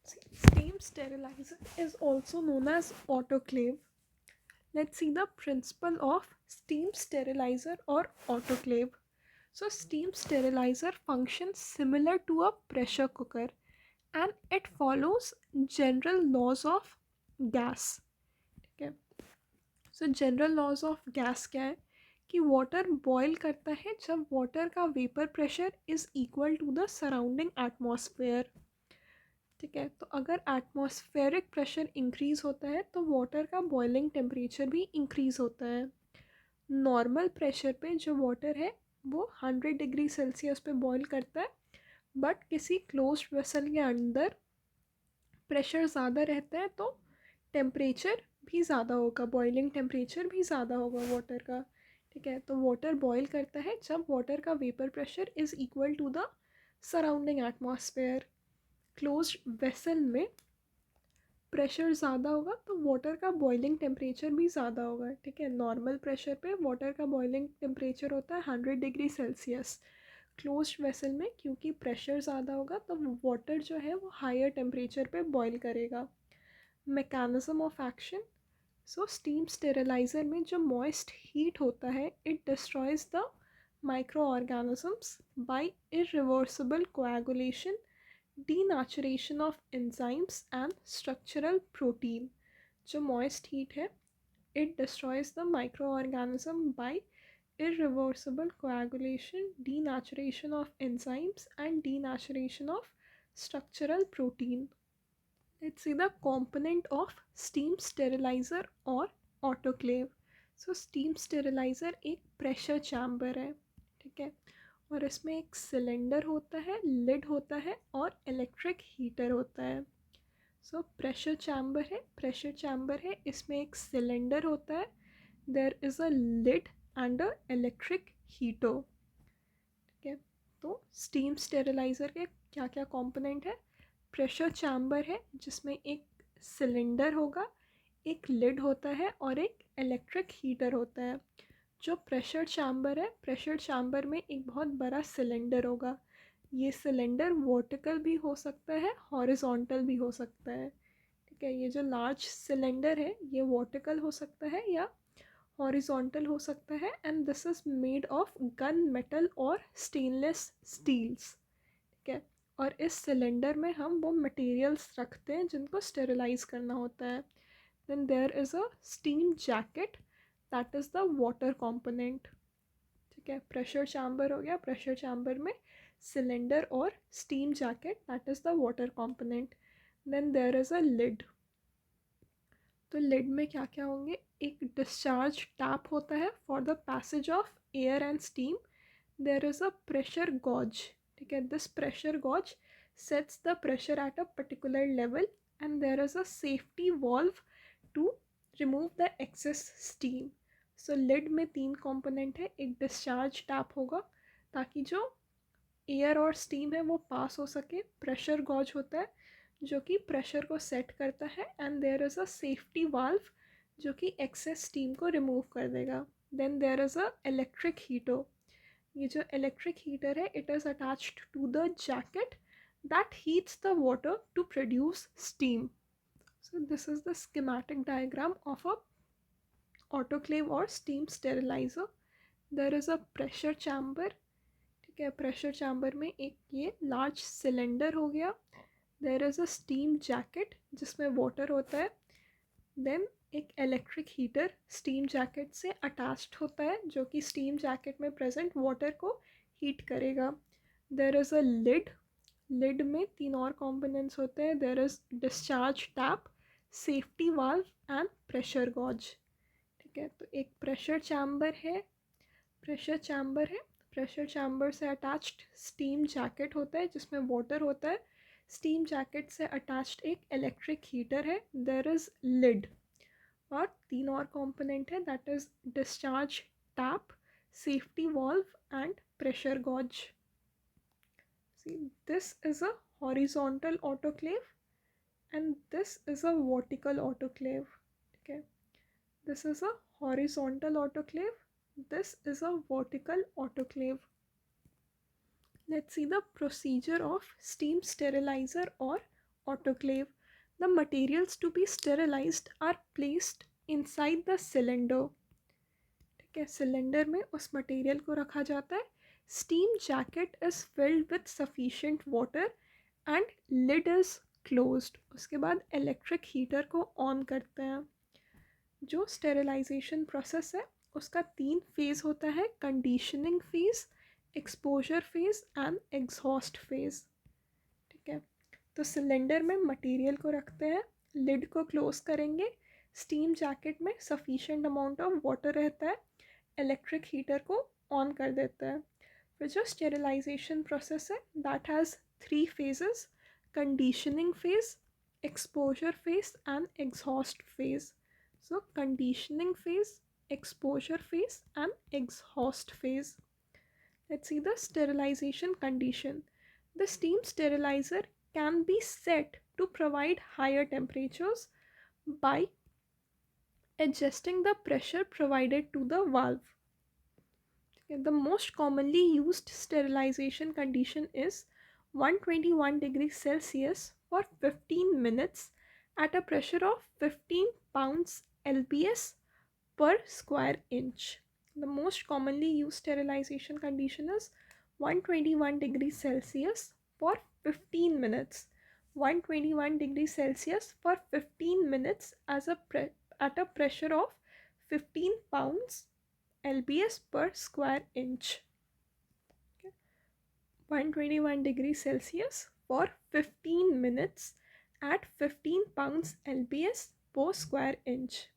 Steam sterilizer is also known as autoclave. Let's see the principle of steam sterilizer or autoclave. So steam sterilizer functions similar to a pressure cooker and it follows general laws of gas. Okay. So general laws of gas क्या है कि water boil करता है जब water का vapour pressure is equal to the surrounding atmosphere. ठीक है, तो अगर एटमॉस्फेरिक प्रेशर इंक्रीज़ होता है तो वाटर का बॉइलिंग टेम्परेचर भी इंक्रीज़ होता है. नॉर्मल प्रेशर पे जो वाटर है वो 100 डिग्री सेल्सियस पे बॉयल करता है, बट किसी क्लोज्ड वेसल के अंदर प्रेशर ज़्यादा रहता है तो टेम्परेचर भी ज़्यादा होगा, बॉइलिंग टेम्परेचर भी ज़्यादा होगा वाटर का. ठीक है, तो वाटर बॉयल करता है जब वाटर का vapour pressure is equal to the surrounding atmosphere. Closed vessel में प्रेशर ज़्यादा होगा तो वाटर का बॉइलिंग टेम्परेचर भी ज़्यादा होगा. ठीक है, नॉर्मल प्रेशर पे वाटर का बॉइलिंग टेम्परेचर होता है 100 डिग्री सेल्सियस. क्लोज्ड वेसल में क्योंकि प्रेशर ज़्यादा होगा तो वाटर जो है वो हायर टेम्परेचर पे बॉयल करेगा. Mechanism of action. So steam steriliser में जो मॉइस्ट हीट होता है it destroys the microorganisms by irreversible coagulation, denaturation of enzymes and structural protein. जो moist heat है it destroys the microorganism by irreversible coagulation, denaturation of enzymes and denaturation of structural protein. Let's see the component of steam sterilizer or autoclave. So steam sterilizer एक pressure chamber है. ठीक है, और इसमें एक cylinder होता है, लिड होता है और इलेक्ट्रिक हीटर होता है. सो प्रेशर चैम्बर है, इसमें एक सिलेंडर होता है, there is a lid and a electric heater. ठीक है, तो स्टीम स्टेरिलाइज़र के क्या क्या कंपोनेंट है. प्रेशर चैम्बर है जिसमें एक सिलेंडर होगा, एक लिड होता है और एक इलेक्ट्रिक हीटर होता है. जो प्रेशर चैम्बर है, प्रेशर चैम्बर में एक बहुत बड़ा सिलेंडर होगा. ये सिलेंडर वर्टिकल भी हो सकता है, हॉरिजॉन्टल भी हो सकता है. ठीक है, ये जो लार्ज सिलेंडर है ये वर्टिकल हो सकता है या हॉरिजॉन्टल हो सकता है. And this is made of gun metal और स्टेनलेस स्टील्स. ठीक है, और इस सिलेंडर में हम वो मटेरियल्स रखते हैं जिनको स्टेरिलाइज करना होता है. Then there is a steam jacket, that is the water component. ठीक है, प्रेशर चैम्बर हो गया, प्रेशर चैम्बर में सिलेंडर और steam jacket, that is the water component. Then there is a lid. तो लिड में क्या क्या होंगे, एक डिस्चार्ज टैप होता है for the passage of air and steam. There is a pressure gauge. ठीक है, this pressure gauge sets the pressure at a particular level and there is a safety valve to remove the excess steam. So lid में 3 component है. एक discharge tap होगा ताकि जो air और steam है वो पास हो सके. प्रेशर गॉज होता है जो कि प्रेशर को सेट करता है. And there is a safety valve जो कि एक्सेस स्टीम को रिमूव कर देगा. Then there is a electric heater. ये जो इलेक्ट्रिक हीटर है it is attached to the jacket that heats the water to produce steam. So this is the schematic diagram of a autoclave or steam sterilizer. There is a pressure chamber. ठीक है, pressure chamber में एक ये large cylinder हो गया. There is a steam jacket जिसमें water होता है. देन एक इलेक्ट्रिक हीटर स्टीम जैकेट से अटैच्ड होता है जो कि स्टीम जैकेट में प्रेजेंट वाटर को हीट करेगा. There is a lid. Lid में 3 और कंपोनेंट्स होते हैं. There is discharge tap, safety valve and pressure gauge. ठीक है, तो एक प्रेशर चैम्बर है, प्रेशर चैम्बर से अटैच्ड स्टीम जैकेट होता है जिसमें वाटर होता है. स्टीम जैकेट से अटैच्ड एक इलेक्ट्रिक हीटर है. देयर इज़ लिड और 3 और कंपोनेंट है, that is discharge tap, safety valve and pressure gauge. See, this is a horizontal autoclave and this is a vertical autoclave. Okay, this is a horizontal autoclave, this is a vertical autoclave. Let's see the procedure of steam sterilizer or autoclave. The materials to be sterilized are placed inside the cylinder. ठीक है, cylinder में उस material को रखा जाता है. Steam jacket is filled with sufficient water and lid is closed. उसके बाद इलेक्ट्रिक हीटर को ऑन करते हैं. जो स्टेरिलाइजेशन प्रोसेस है उसका 3 फेज़ होता है: conditioning phase, exposure phase and exhaust phase. ठीक है, तो सिलेंडर में मटेरियल को रखते हैं, लिड को क्लोज करेंगे, स्टीम जैकेट में सफिशिएंट अमाउंट ऑफ वाटर रहता है, इलेक्ट्रिक हीटर को ऑन कर देते हैं. फिर जो स्टेरिलाइजेशन प्रोसेस है that has 3 phases: conditioning phase, exposure phase and exhaust phase. So conditioning phase, exposure phase and exhaust phase. Let's see the sterilization condition. The steam sterilizer can be set to provide higher temperatures by adjusting the pressure provided to the valve. The most commonly used sterilization condition is 121 degrees Celsius for 15 minutes at a pressure of 15 pounds lbs per square inch. The most commonly used sterilization condition is 121 degrees Celsius for 15 minutes. 121 degrees Celsius for 15 minutes at a pressure of 15 pounds lbs per square inch. Okay. 121 degrees Celsius for 15 minutes at 15 pounds lbs per square inch.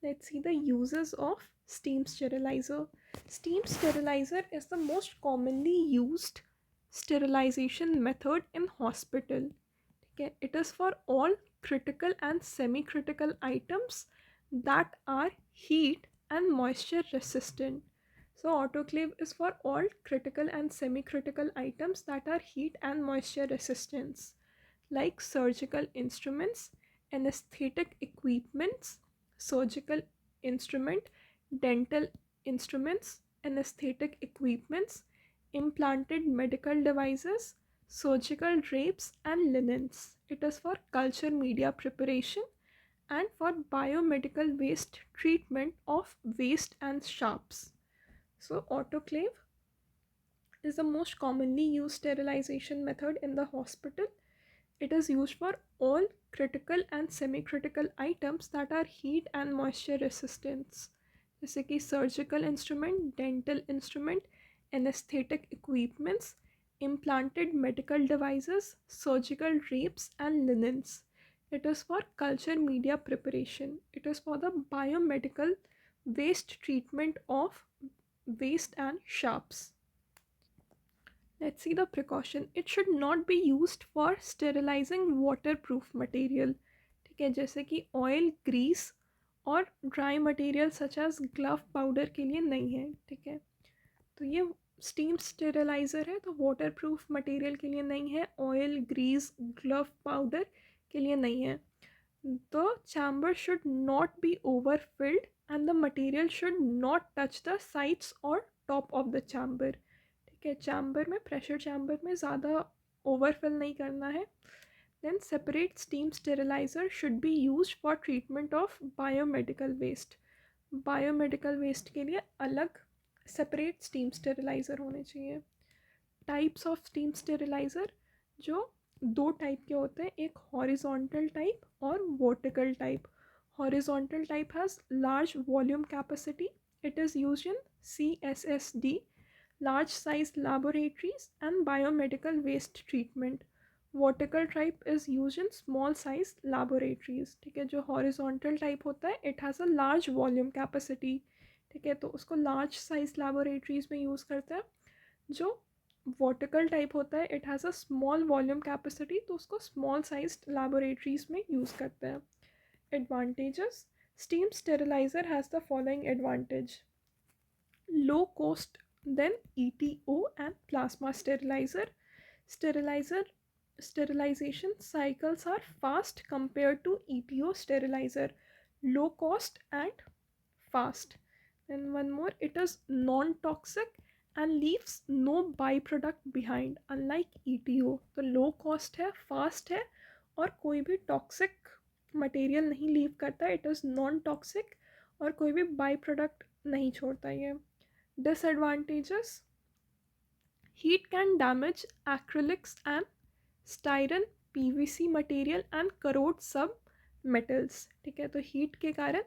Let's see the uses of steam sterilizer. Steam sterilizer is the most commonly used sterilization method in hospital. Okay. It is for all critical and semi-critical items that are heat and moisture resistant. So autoclave is for all critical and semi-critical items that are heat and moisture resistant, like surgical instruments, anesthetic equipments, surgical instrument, dental instruments, anesthetic equipments, implanted medical devices, surgical drapes and linens. It is for culture media preparation and for biomedical waste treatment of waste and sharps. So autoclave is the most commonly used sterilization method in the hospital. It is used for all critical and semi-critical items that are heat and moisture resistant, जैसे कि surgical instrument, dental instrument, anesthetic equipments, implanted medical devices, surgical drapes and linens. It is for culture media preparation. It is for the biomedical waste treatment of waste and sharps. Let's see the precaution. It should not be used for sterilizing waterproof material. ठीक है, जैसे कि oil, grease और dry material such as glove powder के लिए नहीं है. ठीक है, तो ये स्टीम स्टेरिलाइज़र है तो वाटरप्रूफ मटेरियल के लिए नहीं है, ऑयल, ग्रीस, ग्लव पाउडर के लिए नहीं है. The chamber should not be overfilled and the material should not touch the sides or top of the chamber. ठीक है, चैम्बर में, प्रेशर चैम्बर में ज़्यादा ओवरफिल नहीं करना है. Then separate steam sterilizer should be used for treatment of biomedical waste. Biomedical waste के लिए अलग सेपरेट स्टीम स्टेरिलाइज़र होने चाहिए. टाइप्स ऑफ स्टीम स्टेरिलाइज़र जो 2 टाइप के होते हैं, एक हॉरिजॉन्टल टाइप और vertical type. Horizontal type has large volume capacity. It is used in CSSD, large size laboratories and biomedical waste treatment. Vertical type is used in small size laboratories. ठीक है, जो horizontal type होता है it has a large volume capacity. ठीक है, तो उसको large size laboratories में यूज़ करते हैं. जो vertical type होता है it has a small volume capacity, तो उसको small sized laboratories में यूज़ करते हैं. Advantages: steam sterilizer has the following advantage: low cost than ETO and plasma sterilizer. Sterilization cycles are fast compared to ETO sterilizer. Low cost and fast. And one more, it is non-toxic and leaves no byproduct behind, unlike ETO. तो low cost है, fast है और कोई भी toxic material नहीं leave करता, it is non toxic, और कोई भी बाई प्रोडक्ट नहीं छोड़ता ये। Disadvantages: heat can damage acrylics and styrene PVC material and corrode some metals. ठीक है, तो हीट के कारण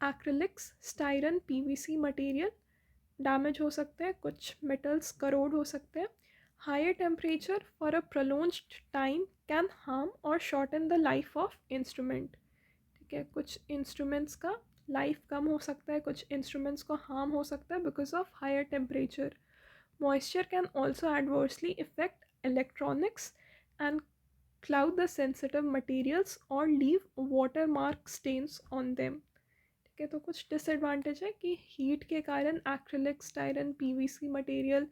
acrylics, styrene, PVC material damage हो सकते हैं, कुछ मेटल्स करोड हो सकते हैं। Higher temperature for a prolonged time can harm or shorten the life of instrument. ठीक है, कुछ इंस्ट्रूमेंट्स का लाइफ कम हो सकता है, कुछ इंस्ट्रूमेंट्स को हार्म हो सकता है because of higher temperature. Moisture can also adversely affect electronics and cloud the sensitive materials or leave watermark stains on them। ठीक है, तो कुछ डिसएडवांटेज है कि हीट के कारण acrylic, Styron, PVC material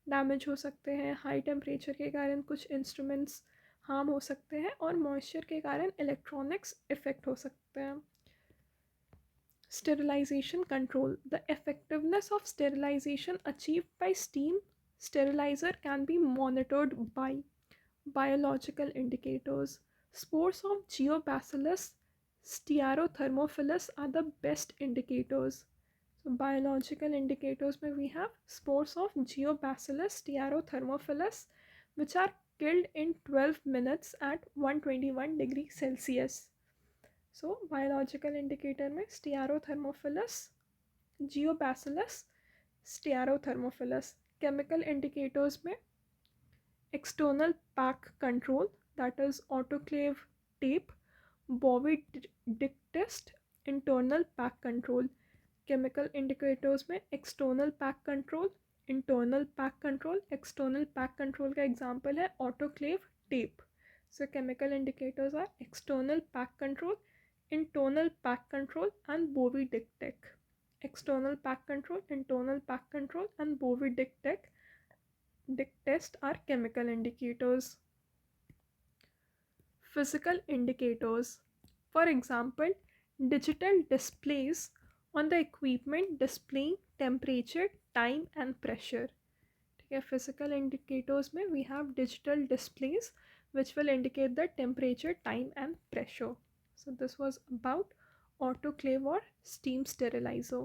damage हो सकते हैं, हाई टेम्परेचर के कारण कुछ इंस्ट्रूमेंट्स हार्म हो सकते हैं, और मॉइस्चर के कारण इलेक्ट्रॉनिक्स इफेक्ट हो सकते हैं। Sterilization control: the effectiveness of sterilization achieved by steam sterilizer can be monitored by biological indicators. Spores of Geobacillus stearothermophilus are the best indicators. So biological indicators में we have spores of Geobacillus stearothermophilus which are killed in 12 minutes at 121 degrees Celsius. So biological indicator में Stearothermophilus, Geobacillus, Stearothermophilus. Chemical indicators में external pack control, that is autoclave tape, Bowie-Dick test, internal pack control. Chemical indicators में external pack control, internal pack control. External pack control का example है autoclave tape. So chemical indicators are external pack control, internal pack control, and Bowie-Dick test. External pack control, internal pack control, and Bowie-Dick test are chemical indicators. Physical indicators: for example, digital displays on the equipment displaying temperature, time, and pressure. ठीक है, physical indicators में we have digital displays which will indicate the temperature, time, and pressure. So this was about autoclave or steam sterilizer.